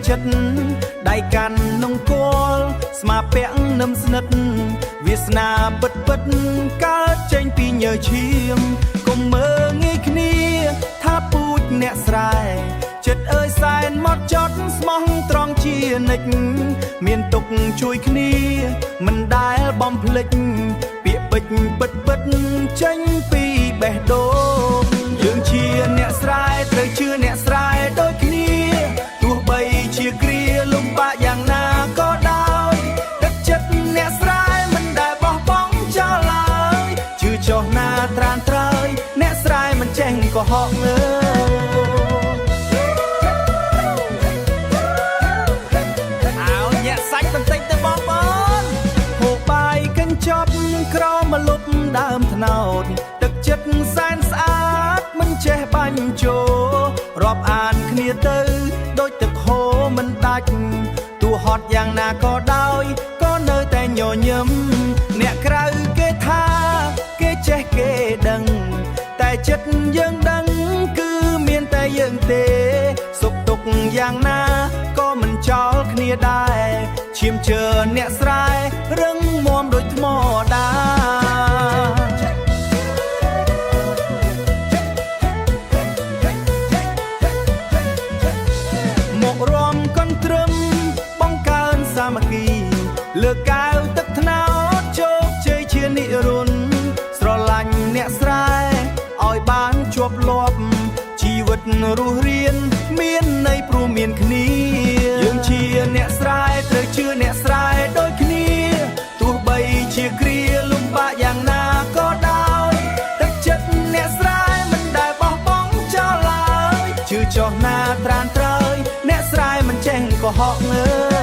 ចិត្តដៃកាន់នងគល់ស្មាពាក់នឹមស្និទ្ធវាសនាពិតពិតកើតចេញពីញើឈាមកុំមើងងាយគ្នាថាពូជអ្នកស្រែចិត្តអើយសែនមកចត់ស្មោះត្រង់ជានិច្ចមានទុកជួយគ្នាមិនដែលបំភ្លេចពាក្យពេចន៍ពិតពិតចេញពីបេះដូងយើងជាអ្នកស្រែត្រូវជឿអ្នកស្រែដូចគ្នាទោះបីជាគ្រាលំបាកយ៉ាងណាក៏ដោយទឹកចិត្តអ្នកស្រែមិនដែលបោះបង់ចោលឡើយជឿចុះណាត្រានត្រើយអ្នកស្រែមិនចេះកុហកអើសាច់បន្តិចទៅបងប្អូនហូបបាយកញ្ចប់ក្រមកលុបដើមត្នោតទឹកចិត្តសែនស្អាតមិនចេះបាញ់ជោរាប់អានគ្នាទៅដូចទឹកហូរមិនដាច់ទោះហត់យ៉ាងណាក៏ដោយក៏នៅតែញញឹមអ្នកក្រៅគេថាគេចេះគេដឹងតែចិត្តយើងដឹងគឺមានតែយើងទេសុខទុក្ខយ៉ាងណាក៏មិនចោលគ្នាដែរឈាមជើអ្នកស្រែរឹងមាំដូចថ្មដាមករំកន្ទ្រឹមបង្កើនសាមគ្គីលើកកៅទឹកថ្នោតជោគជ័យជានិរុនស្រឡាញ់អ្នកស្រែឲ្យបានជាប់លាប់ជីវិតរស់រានមានន័យព្រោះមានគ្នាយើងជាអ្នកស្រែត្រូវជឿអ្នកស្រែដូចគ្នាទោះបីជាគ្រាលំបាកយ៉ាងណាក៏ដោយទឹកចិត្តអ្នកស្រែមិនដែលបោះបង់ចោលឡើយជឿចុះណាត្រានត្រើយអ្នកស្រែមិនចេះកុហក